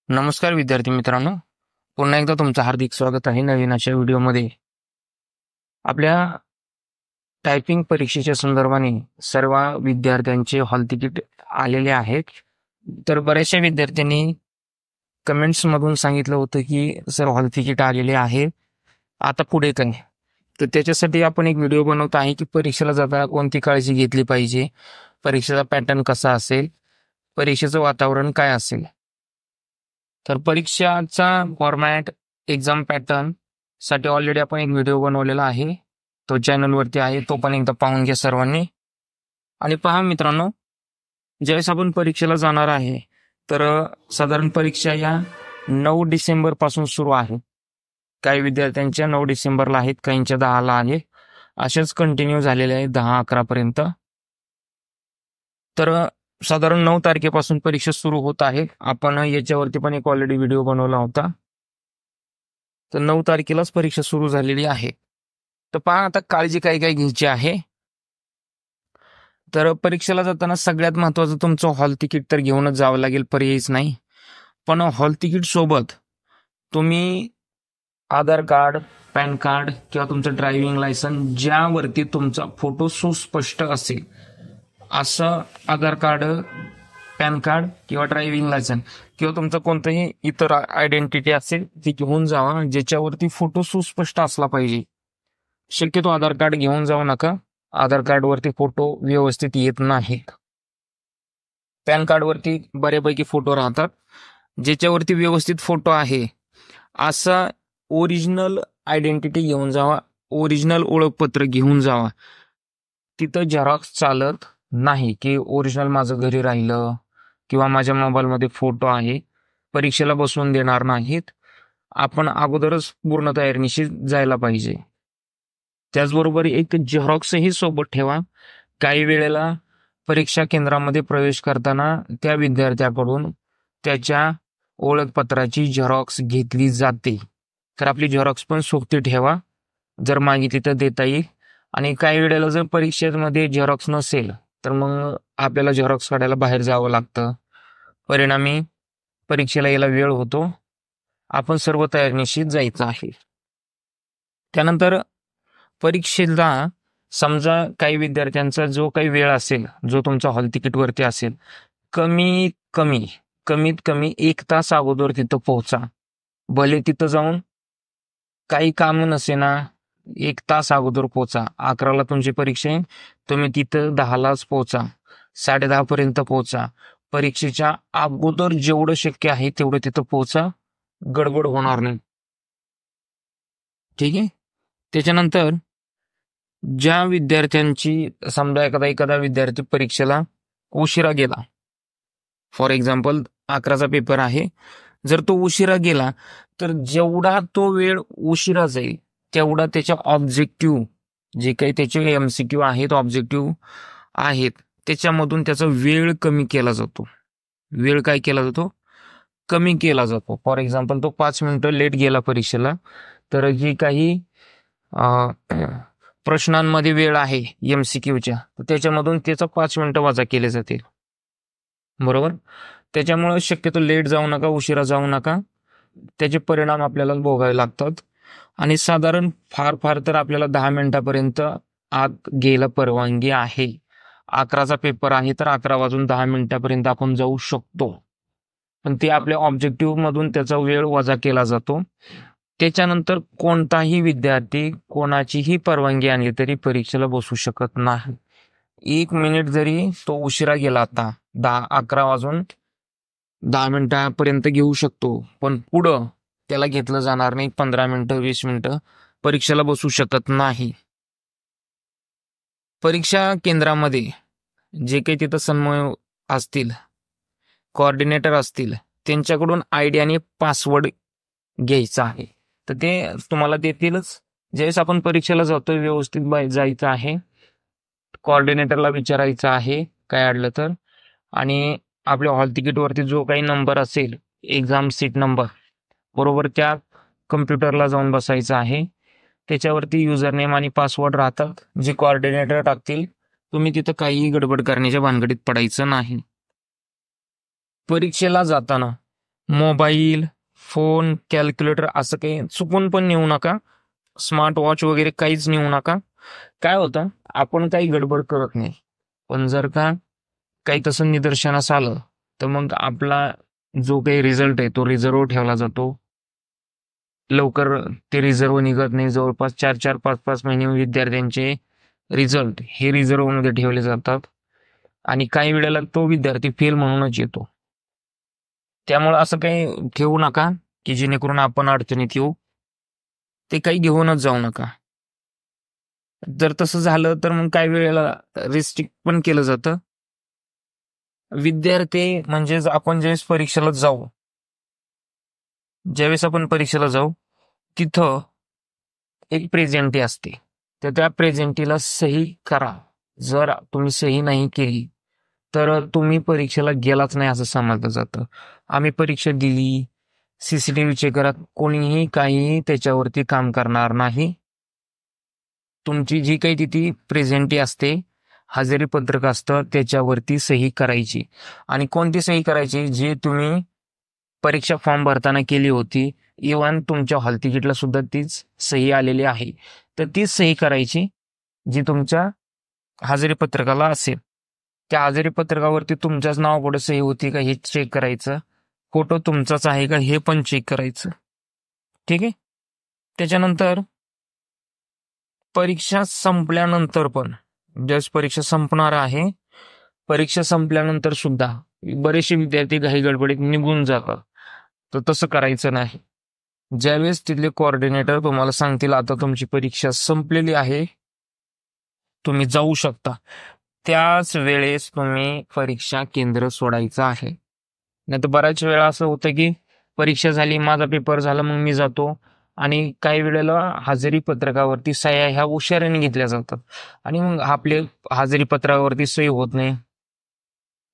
नमस्कार विद्यार्थी मित्रांनो, पुन्हा एकदा तुमचं हार्दिक स्वागत आहे नवीन अशा व्हिडिओमध्ये. आपल्या टायपिंग परीक्षेच्या संदर्भाने सर्व विद्यार्थ्यांचे हॉल तिकीट आलेले आहेत. तर बऱ्याचशा विद्यार्थ्यांनी कमेंट्समधून सांगितलं होतं की सर हॉल तिकीट आलेले आहे, आता पुढे काय? तर त्याच्यासाठी आपण एक व्हिडिओ बनवत आहे की परीक्षेला जाताना कोणती काळजी घेतली पाहिजे, परीक्षेचा पॅटर्न कसा असेल, परीक्षेचं वातावरण काय असेल. तर परीक्षाचा फॉर्मॅट, एक्झाम पॅटर्न साठी ऑलरेडी आपण एक व्हिडिओ बनवलेला आहे, तो चॅनलवरती आहे, तो पण एकदा पाहून घ्या सर्वांनी. आणि पहा मित्रांनो, ज्यावेळेस आपण परीक्षेला जाणार आहे तर साधारण परीक्षा या 9 डिसेंबर पासून सुरू आहे. काही विद्यार्थ्यांच्या 9 डिसेंबरला आहेत, काहींच्या 10ला आहे, अशाच कंटिन्यू झालेल्या आहेत 10-11 पर्यंत. तर साधारण 9 तारखेपासून परीक्षा सुरू होत आहे. आपण याच्यावरती पण एक ऑलरेडी व्हिडिओ बनवला होता. तर 9 तारखेलाच परीक्षा सुरू झालेली आहे. तर पहा आता काळजी काय काय घ्यायची आहे. तर परीक्षेला जाताना सगळ्यात महत्वाचं तुमचं हॉल तिकीट तर घेऊनच जावं लागेल, पर्यायच नाही. पण हॉल तिकीट सोबत तुम्ही आधार कार्ड, पॅन कार्ड किंवा तुमचं ड्रायव्हिंग लायसन्स ज्यावरती तुमचा फोटो सुस्पष्ट असेल असं आधार कार्ड, पॅन कार्ड किंवा ड्रायव्हिंग लायसन्स किंवा तुमचं कोणतंही इतर आयडेंटिटी असेल ती घेऊन जावा, ज्याच्यावरती फोटो सुस्पष्ट असला पाहिजे. शक्यतो आधार कार्ड घेऊन जाऊ नका, आधार कार्डवरती फोटो व्यवस्थित येत नाहीत. पॅन कार्डवरती बऱ्यापैकी फोटो राहतात, ज्याच्यावरती व्यवस्थित फोटो आहे असा ओरिजिनल आयडेंटिटी घेऊन जावा, ओरिजिनल ओळखपत्र घेऊन जावा. तिथं झेरॉक्स चालत नाही की ओरिजिनल माझं घरी राहिलं किंवा माझ्या मोबाईलमध्ये फोटो आहे, परीक्षेला बसवून देणार नाहीत. आपण अगोदरच पूर्ण तयारीनिशी जायला पाहिजे. त्याचबरोबर एक झेरॉक्सही सोबत ठेवा. काही वेळेला परीक्षा केंद्रामध्ये प्रवेश करताना त्या विद्यार्थ्याकडून त्याच्या ओळखपत्राची झेरॉक्स घेतली जाते, तर आपली झेरॉक्स पण सोबती ठेवा, जर मागितली तर देता येईल. आणि काही वेळेला जर परीक्षेमध्ये झेरॉक्स नसेल तर मग आपल्याला झेरॉक्स काढायला बाहेर जावं लागतं, परिणामी परीक्षेला यायला वेळ होतो. आपण सर्व तयारीनिशी जायचं आहे. त्यानंतर परीक्षेला समजा काही विद्यार्थ्यांचा जो काही वेळ असेल, जो तुमचा हॉल तिकीटवरती असेल, कमीत कमी 1 तास अगोदर तिथं पोहोचा. भले तिथं जाऊन काही काम नसेना, 1 तास अगोदर पोहोचा. 11ला तुमची परीक्षा आहे, तुम्ही तिथं 10लाच पोहोचा, 10:30 पर्यंत पोहोचा. परीक्षेच्या अगोदर जेवढं शक्य आहे तेवढं तिथं पोहोचा, गडबड होणार नाही. ठीक आहे. त्याच्यानंतर ज्या विद्यार्थ्यांची समजा एखादा विद्यार्थी परीक्षेला उशिरा गेला, फॉर एक्झाम्पल 11चा पेपर आहे, जर तो उशिरा गेला तर जेवढा तो वेळ उशिरा जाईल तेवढा त्याच्या ऑब्जेक्टिव्ह, जे काही त्याचे MCQ आहेत, ऑब्जेक्टिव्ह आहेत, त्याच्यामधून त्याचा वेळ कमी केला जातो. वेळ काय केला जातो? कमी केला जातो. फॉर एक्झाम्पल तो 5 मिनिटं लेट गेला परीक्षेला, तर जी काही प्रश्नांमध्ये वेळ आहे MCQच्या, त्याच्यामधून त्याचा 5 मिनिटं वजा केले जातील. बरोबर. त्याच्यामुळे शक्यतो लेट जाऊ नका, उशिरा जाऊ नका, त्याचे परिणाम आपल्याला भोगावे लागतात. आणि साधारण फार तर आपल्याला 10 मिनिटापर्यंत आत गेला परवानगी आहे. 11चा पेपर आहे तर 11 वाजून 10 मिनिटापर्यंत आपण जाऊ शकतो, पण ते आपल्या ऑब्जेक्टिव्ह मधून त्याचा वेळ वजा केला जातो. त्याच्यानंतर कोणताही विद्यार्थी कोणाचीही परवानगी आणली तरी परीक्षेला बसू शकत नाही. 1 मिनिट जरी तो उशिरा गेला, आता 11 वाजून 10 मिनिटापर्यंत घेऊ शकतो, पण पुढं त्याला घेतलं जाणार नाही. 15 मिनिटं, 20 मिनिटं परीक्षेला बसू शकत नाही. परीक्षा केंद्रामध्ये जे काही तिथं समन्वय असतील, कोऑर्डिनेटर असतील, त्यांच्याकडून ID आणि पासवर्ड घ्यायचा आहे. तर ते तुम्हाला देतीलच. ज्यावेळेस आपण परीक्षेला जातोय व्यवस्थित जायचं आहे, कोऑर्डिनेटरला विचारायचं आहे काय अडलं तर. आणि आपल्या हॉल तिकीटवरती जो काही नंबर असेल, एक्झाम सीट नंबर, बरोबर त्या कम्प्युटरला जाऊन बसायचं आहे. त्याच्यावरती युजर नेम आणि पासवर्ड राहतात, जे कोऑर्डिनेटर टाकतील. तुम्ही तिथं काहीही गडबड करण्याच्या भानगडीत पडायचं नाही. परीक्षेला जाताना मोबाईल, फोन, कॅल्क्युलेटर असं काही चुकून पण नेऊ नका. स्मार्ट वॉच वगैरे काहीच नेऊ नका. काय होतं, आपण काही गडबड करत नाही, पण जर का काही तसं निदर्शनास आलं तर मग आपला जो काही रिझल्ट आहे तो रिझर्व ठेवला जातो. लवकर ते रिझर्व निघत नाही. जवळपास 4-4, 5-5 महिने विद्यार्थ्यांचे रिझल्ट हे रिझर्वमध्ये ठेवले जातात आणि काही वेळेला तो विद्यार्थी फेल म्हणूनच येतो. त्यामुळे असं काही ठेवू नका की जेणेकरून आपण अडचणीत येऊ. ते काही घेऊनच जाऊ नका. जर तसं झालं तर मग काही वेळेला रिस्ट्रिक्ट पण केलं जातं. विद्यार्थी म्हणजेच आपण ज्यावेळेस आपण परीक्षेला जाऊ तिथं एक प्रेझेंटी असते, तर त्या प्रेझेंटीला सही करा. जर तुम्ही सही नाही केली तर तुम्ही परीक्षेला गेलाच नाही असं समजलं जातं. आम्ही परीक्षा दिली, सीसीटीव्ही चेक करा, कोणीही काहीही त्याच्यावरती काम करणार नाही. तुमची जी काही तिथे प्रेझेंटी असते, हजेरी पत्रक असतं, त्याच्यावरती सही करायची. आणि कोणती सही करायची? जी तुम्ही परीक्षा फॉर्म भरताना केली होती. इव्हन तुमच्या हॉल तिकीटला सुद्धा तीच सही आलेली आहे, तर तीच सही करायची जी तुमच्या हजेरी पत्रकाला असेल. त्या हजेरी पत्रकावरती तुमच्याच नाव पुढे सही होती का हे चेक करायचं. फोटो तुमचाच आहे का हे पण चेक करायचं. ठीक आहे. त्याच्यानंतर परीक्षा संपल्यानंतर पण, ज्यावेळेस परीक्षा संपणार आहे, परीक्षा संपल्यानंतर सुद्धा बरेचसे विद्यार्थी घाई गडबडीत निघून जातात. तर तसं करायचं नाही. ज्यावेळेस तिथले कोऑर्डिनेटर तुम्हाला सांगतील आता तुमची परीक्षा संपलेली आहे, तुम्ही जाऊ शकता, त्याच वेळेस तुम्ही परीक्षा केंद्र सोडायचं आहे. नाही तर बऱ्याच वेळा असं होतं की परीक्षा झाली, माझा पेपर झाला, मग मी जातो आणि काही वेळेला हजेरी पत्रकावरती सह्या ह्या हुशारीने घेतल्या जातात आणि मग आपले हजेरी पत्रकावरती सही होत नाही.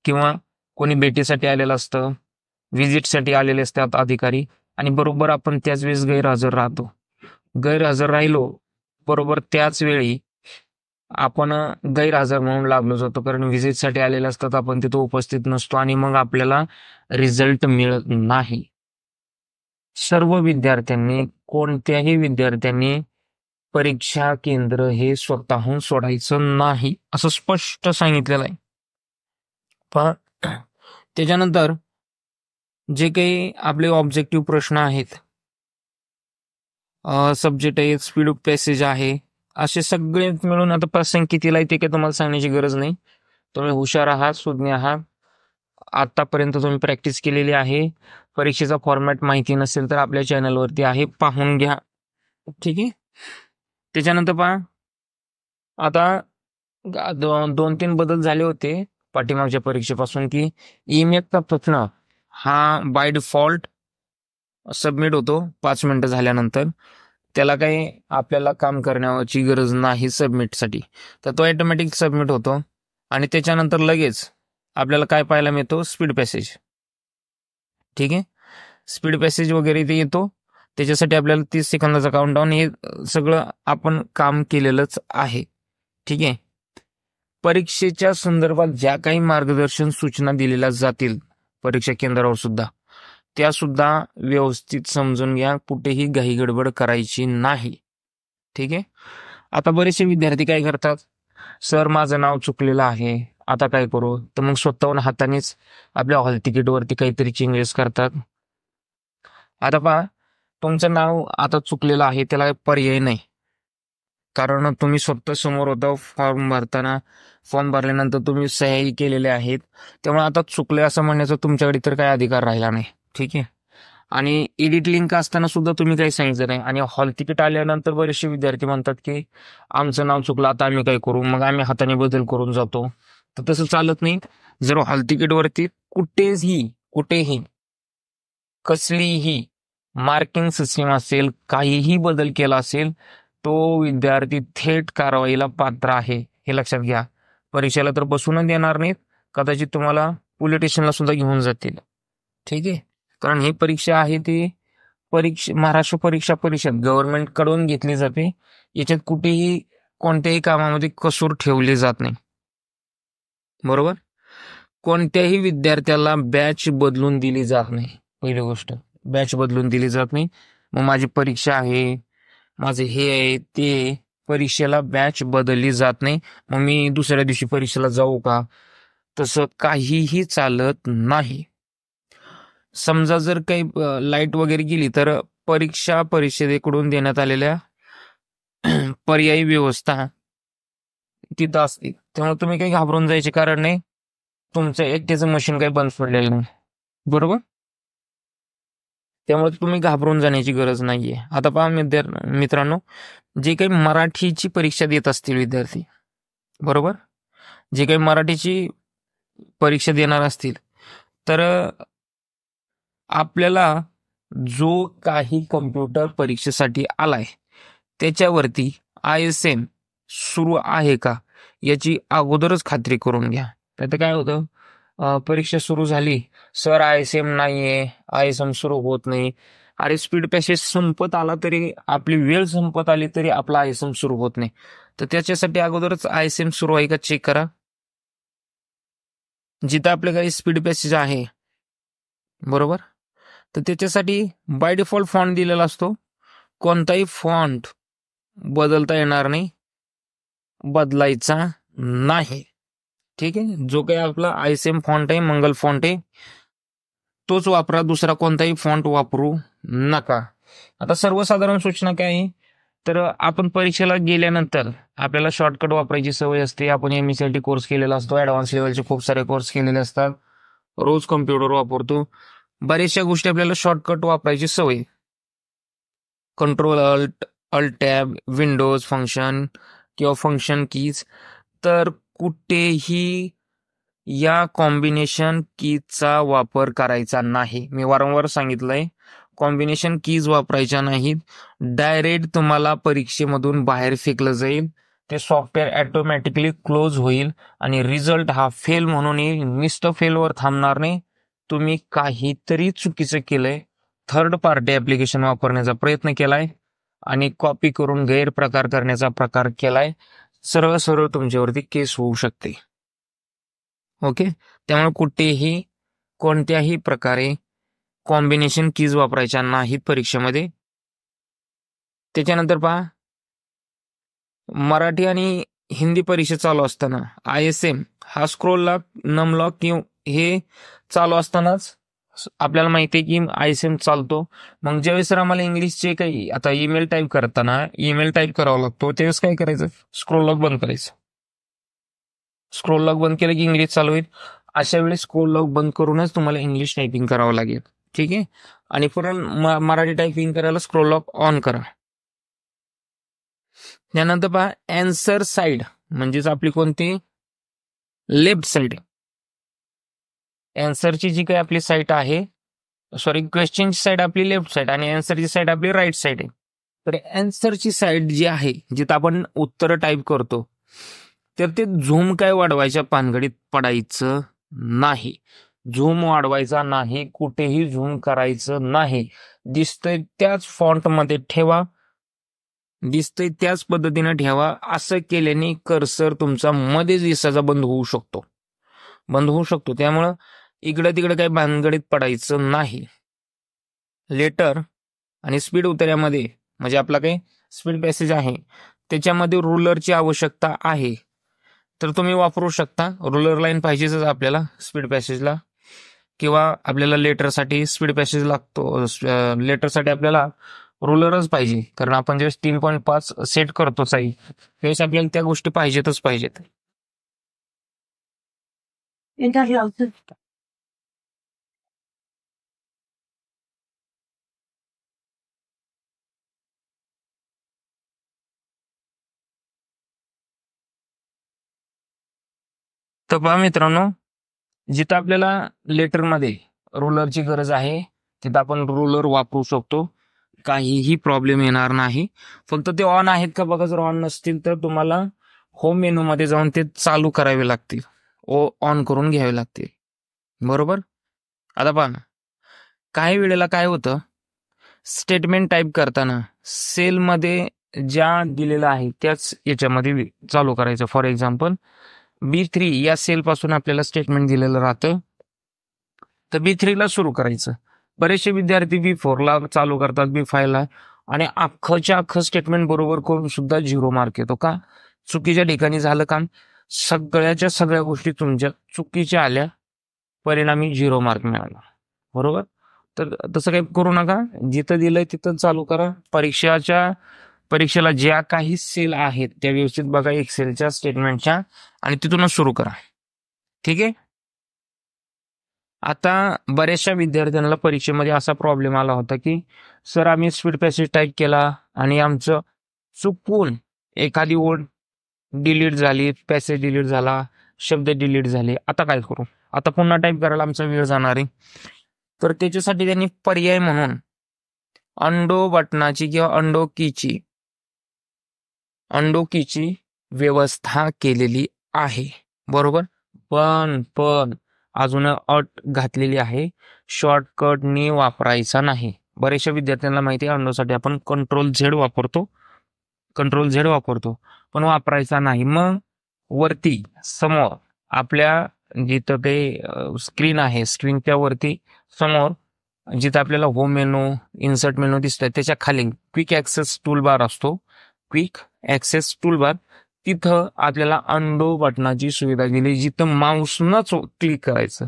किंवा कोणी भेटीसाठी आलेलं असतं, व्हिजिटसाठी आलेले असतात अधिकारी, आणि बरोबर आपण त्याच वेळेस गैरहजर राहतो. गैरहजर राहिलो बरोबर त्याच वेळी आपण गैरहजर म्हणून लागलो जातो, कारण व्हिजिटसाठी आलेले असतात, आपण तिथे उपस्थित नसतो आणि मग आपल्याला रिझल्ट मिळत नाही. कोणत्याही विद्यार्थ्यांनी परीक्षा केंद्र हे स्वतःहून सोडायचं नाही असं स्पष्ट सांगितलेलं आहे. पण त्याच्यानंतर जे काही आपले ऑब्जेक्टिव्ह प्रश्न आहेत, सब्जेक्ट आहे, स्पीड ऑफ पॅसेज आहे, असे सगळे मिळून आता पर्सेंट कितीला येते काही तुम्हाला सांगण्याची गरज नाही. तुम्ही हुशार आहात, सुज्ञ आहात, आतापर्यंत तुम्ही प्रॅक्टिस केलेली आहे. परीक्षेचा फॉर्मॅट माहिती नसेल तर आपल्या चॅनलवरती आहे, पाहून घ्या. ठीक आहे. त्याच्यानंतर पहा, आता 2-3 बदल झाले होते पाठीमागच्या परीक्षेपासून, की ईमेलचा प्रश्न हा बाय डिफॉल्ट सबमिट होतो 5 मिनिटं झाल्यानंतर. त्याला काही आपल्याला काम करण्याची गरज नाही सबमिटसाठी, तर तो ऑटोमॅटिक सबमिट होतो. आणि त्याच्यानंतर लगेच आपल्याला काय पाहायला मिळतो? Speed passage. ठीक आहे. स्पीड पॅसेज वगैरे ते येतो. त्याच्यासाठी आपल्याला 30 सेकंदाचा काउंटडाऊन, हे सगळं आपण काम केलेलंच आहे. ठीक आहे. परीक्षेच्या संदर्भात ज्या काही मार्गदर्शन सूचना दिलेल्या जातील परीक्षा केंद्रावर सुद्धा, त्या सुद्धा व्यवस्थित समजून घ्या. कुठेही घाई गडबड करायची नाही. ठीक आहे. आता बरेचसे विद्यार्थी काय करतात, सर माझं नाव चुकलेलं आहे, आता काय करू? तर मग स्वतःहून हातानेच आपल्या हॉल तिकीटवरती काहीतरी चेंजेस करतात. आता पहा, तुमचं नाव आता चुकलेलं आहे, त्याला पर्याय नाही, कारण तुम्ही स्वतः समोर होता फॉर्म भरताना. फॉर्म भरल्यानंतर तुम्ही सह्याही केलेल्या आहेत, त्यामुळे आता चुकले असं म्हणण्याचा तुमच्याकडे तर काही अधिकार राहिला नाही. ठीक आहे. आणि एडिट लिंक असताना सुद्धा तुम्ही काही सांगितलं नाही. आणि हॉल तिकीट आल्यानंतर बरेचसे विद्यार्थी म्हणतात की आमचं नाव चुकलं, आता आम्ही काय करू? मग आम्ही हाताने बदल करून जातो. तर तसं चालत नाही. जर हॉल तिकीटवरती कुठेही कसलीही मार्किंग सिस्टीम असेल, काहीही बदल केला असेल, तो विद्यार्थी थेट कारवाईला पात्र आहे, हे लक्षात घ्या. परीक्षेला तर बसूनच देणार नाहीत, कदाचित तुम्हाला पोलीस स्टेशनला सुद्धा घेऊन जातील. ठीक आहे. कारण ही परीक्षा आहे ती महाराष्ट्र परीक्षा परिषद गव्हर्नमेंट कडून घेतली जाते. याच्यात कुठेही कोणत्याही कामामध्ये कसूर ठेवली जात नाही. बरोबर. कोणत्याही विद्यार्थ्याला बॅच बदलून दिली जात नाही. पहिली गोष्ट, बॅच बदलून दिली जात नाही. मग माझी परीक्षा आहे, माझे हे आहे ते, परीक्षेला बॅच बदलली जात नाही. मग मी दुसऱ्या दिवशी परीक्षेला जाऊ का? तसं काहीही चालत नाही. समजा जर काही लाईट वगैरे गेली तर परिषदेकडून देण्यात आलेल्या पर्यायी व्यवस्था तिथं असते. त्यामुळे तुम्ही काही घाबरून जायचे कारण नाही. तुमचं एकट्याचं मशीन काही बंद पडलेलं नाही, बरोबर. त्यामुळे तुम्ही घाबरून जाण्याची गरज नाहीये. आता पहा मित्रांनो, जे काही मराठीची परीक्षा देत असतील विद्यार्थी, बरोबर, जे काही मराठीची परीक्षा देणार असतील, तर आपल्याला जो काही कम्प्युटर परीक्षेसाठी आलाय त्याच्यावरती ISM सुरू आहे का याची अगोदरच खात्री करून घ्या. तर काय होतं, परीक्षा सुरू झाली, सर ISM नाहीये, ISM सुरू होत नाही. अरे स्पीड पॅसेज संपत आला तरी, आपली वेळ संपत आली तरी आपला ISM सुरू होत नाही. तर त्याच्यासाठी अगोदरच ISM सुरू आहे का चेक करा. जिथं आपल्या काही स्पीड पॅसेज आहे, बरोबर, तर त्याच्यासाठी बाय डिफॉल्ट फॉन्ट दिलेला असतो. कोणताही फॉन्ट बदलता येणार नाही, बदलायचा नाही. ठीक आहे. जो काही आपला ISM फॉन्ट आहे, मंगल फॉन्ट आहे, तोच वापरा. दुसरा कोणताही फॉन्ट वापरू नका. आता सर्वसाधारण सूचना काय आहे, तर आपण परीक्षेला गेल्यानंतर आपल्याला शॉर्टकट वापरायची सवय असते. आपण MSCIT कोर्स केलेला असतो, ऍडव्हान्स लेवलचे खूप सारे कोर्स केलेले असतात, रोज कम्प्युटर वापरतो. बऱ्याचशा गोष्टी आपल्याला शॉर्टकट वापरायची सवय. Control alt tab, Windows function किंवा फंक्शन कीज. तर कुठेही या कॉम्बिनेशन कीजचा वापर करायचा नाही. मी वारंवार सांगितलंय, कॉम्बिनेशन कीज वापरायच्या नाहीत. डायरेक्ट तुम्हाला परीक्षेमधून बाहेर फेकलं जाईल. ते सॉफ्टवेअर ऑटोमॅटिकली क्लोज होईल आणि रिझल्ट हा फेल म्हणून येईल. नुसतं फेलवर थांबणार नाही. तुम्ही काहीतरी चुकीचं केलंय, थर्ड पार्टी ऍप्लिकेशन वापरण्याचा प्रयत्न केलाय आणि कॉपी करून गैरप्रकार करण्याचा प्रकार केलाय, सरळ सरळ तुमच्यावरती केस होऊ शकते. ओके. त्यामुळे कुठेही कोणत्याही प्रकारे कॉम्बिनेशन कीज वापरायच्या नाहीत परीक्षेमध्ये. त्याच्यानंतर पहा, मराठी आणि हिंदी परीक्षा चालू असताना ISM हा स्क्रोल लॉक, नम लॉक हे चालू असतानाच आपल्याला माहिती आहे की ISM चालतो. मग ज्यावेळेस सर आम्हाला इंग्लिशचे काही, आता ईमेल टाईप करताना ईमेल टाईप करावा लागतो, त्यावेळेस काय करायचं, स्क्रोल लॉक बंद करायचं. स्क्रोल लॉक बंद केलं की इंग्लिश चालू होईल. अशा वेळेस स्क्रोल लॉक बंद करूनच तुम्हाला इंग्लिश टायपिंग करावं लागेल. ठीक आहे. आणि पुन्हा मराठी टायपिंग करायला स्क्रोल लॉक ऑन करा. त्यानंतर पहा, अँसर साइड म्हणजेच आपली कोणती, लेफ्ट साइड. अँसरची जी काही आपली साईड आहे, सॉरी, क्वेश्चनची साईड आपली लेफ्ट साईड आणि अँसरची साईड आपली राईट साईड आहे. तर अँसरची साईड जी आहे, जिथं आपण उत्तर टाईप करतो, तर ते झूम काय वाढवायच्या पानगडीत पडायचं नाही. झूम वाढवायचा नाही, कुठेही झूम करायचं नाही. दिसतंय त्याच फॉन्टमध्ये ठेवा, दिसतंय त्याच पद्धतीने ठेवा. असं केल्याने कर्सर तुमचा मध्येच दिसायचा बंद होऊ शकतो. त्यामुळं इकडं तिकडं काही भानगडीत पडायचं नाही. लेटर आणि स्पीड उतऱ्यामध्ये, म्हणजे आपला काही स्पीड पॅसेज आहे त्याच्यामध्ये रुलरची आवश्यकता आहे, तर तुम्ही वापरू शकता. रुलर लाईन पाहिजेच आपल्याला स्पीड पॅसेजला, किंवा आपल्याला लेटरसाठी स्पीड पॅसेज लागतो, लेटरसाठी आपल्याला रुलरच पाहिजे. कारण आपण जेव्हा 3.5 सेट करतो साई, त्यावेळेस आपल्याला त्या गोष्टी पाहिजेतच पाहिजेत. तर पहा मित्रांनो, जिथं आपल्याला लेटरमध्ये रुलरची गरज आहे तिथं आपण रुलर वापरू शकतो, काहीही प्रॉब्लेम येणार नाही. फक्त ते ऑन आहेत का बघा. जर ऑन नसतील तर तुम्हाला होम मेनू मध्ये जाऊन ते चालू करावे लागतील, ऑन करून घ्यावे लागतील, बरोबर. आता पहा, काही वेळेला काय होतं, स्टेटमेंट टाईप करताना सेलमध्ये ज्या दिलेलं आहे त्याच याच्यामध्ये चालू करायचं. फॉर एक्झाम्पल B3 या सेल पासून आपल्याला स्टेटमेंट दिलेलं राहतं, तर B3 ला सुरू करायचं. बरेचसे विद्यार्थी B4 ला चालू करतात, B5 ला, आणि अख्खच्या अख्खं स्टेटमेंट बरोबर करून सुद्धा 0 मार्क येतो. का? चुकीच्या ठिकाणी झालं काम. सगळ्याच्या सगळ्या गोष्टी तुमच्या चुकीच्या आल्या, परिणामी 0 मार्क मिळाला. बरोबर? तर तसं काही करू नका. जिथं दिलंय तिथं चालू करा. परीक्षेला ज्या काही सेल आहेत त्या व्यवस्थित बघा एक्सेलच्या स्टेटमेंटच्या, आणि तिथूनच सुरू करा. ठीक आहे. आता बऱ्याचशा विद्यार्थ्यांना परीक्षेमध्ये असा प्रॉब्लेम आला होता की सर आम्ही स्पीड पॅसेज टाईप केला आणि आमचं चुकून एखादी ओळ डिलीट झाली, पॅसेज डिलीट झाला, शब्द डिलीट झाले, आता काय करू? आता पुन्हा टाईप करायला आमचा वेळ जाणार आहे. तर त्याच्यासाठी त्यांनी पर्याय म्हणून अंडो बटनाची किंवा अंडो कीची व्यवस्था केलेली आहे. बरोबर? पण अजून अट घातलेली आहे, शॉर्टकटनी वापरायचा नाही. बऱ्याचशा विद्यार्थ्यांना माहिती आहे अंडोसाठी आपण कंट्रोल झेड वापरतो, पण वापरायचा नाही. मग वरती समोर आपल्या जिथं ते स्क्रीन आहे, स्क्रीनच्या वरती समोर जिथं आपल्याला होम मेनू, इन्सर्ट मेनू दिसतंय, त्याच्या खाली क्विक ऍक्सेस टूलबार असतो. तिथं आपल्याला अंडो बटनाची सुविधा दिली, जिथं माऊसनंच क्लिक करायचं.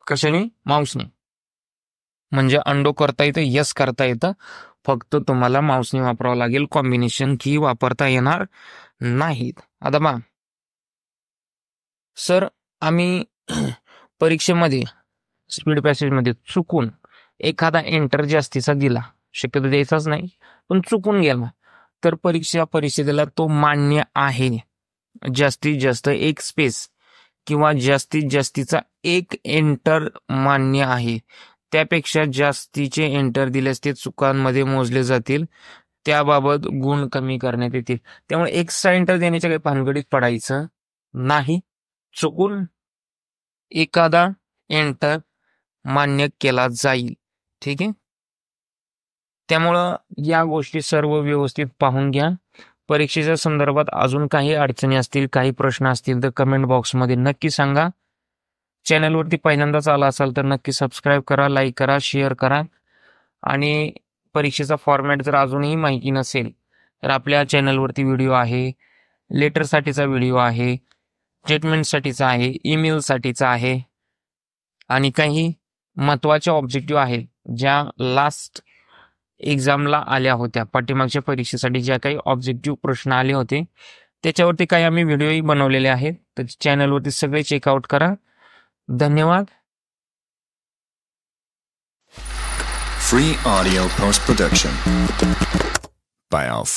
कशाने? माऊसने. म्हणजे अंडो करता येतं, यस करता येतं, फक्त तुम्हाला माऊसने वापरावं लागेल. कॉम्बिनेशन की वापरता येणार नाहीत. आता बा सर आम्ही परीक्षेमध्ये स्पीड पॅसेजमध्ये चुकून एखादा एंटर जास्तीचा दिला, शक्यतो द्यायचाच नाही, पण चुकून गेला, तर परिषदेला तो मान्य आहे. जास्तीत जास्त एक स्पेस किंवा जास्तीत जास्तीचा एक एंटर मान्य आहे. त्यापेक्षा जास्तीचे एंटर दिल्यास ते चुकांमध्ये मोजले जातील, त्याबाबत गुण कमी करण्यात येतील. त्यामुळे एक्स्ट्रा एंटर देण्याच्या काही भानगडीत पडायचं नाही. चुकून एखादा एंटर मान्य केला जाईल. ठीक आहे. त्यामुळं या गोष्टी सर्व व्यवस्थित पाहून घ्या. परीक्षेच्या संदर्भात अजून काही अडचणी असतील, काही प्रश्न असतील तर कमेंट बॉक्समध्ये नक्की सांगा. चॅनलवरती पहिल्यांदाच आला असाल तर नक्की सबस्क्राईब करा, लाईक करा, शेअर करा. आणि परीक्षेचा फॉर्मॅट जर अजूनही माहिती नसेल तर आपल्या चॅनलवरती व्हिडिओ आहे, लेटरसाठीचा व्हिडिओ आहे, स्टेटमेंटसाठीचा आहे, ईमेलसाठीचा आहे, आणि काही महत्त्वाच्या ऑब्जेक्टिव्ह आहेत ज्या लास्ट एक्झामला आल्या होत्या. पाठीमागच्या परीक्षेसाठी ज्या काही ऑब्जेक्टिव्ह प्रश्न आले होते त्याच्यावरती काही आम्ही व्हिडिओही बनवलेले आहेत. तर चॅनलवरती सगळे चेकआउट करा. धन्यवाद. Free audio post production by Alphonse.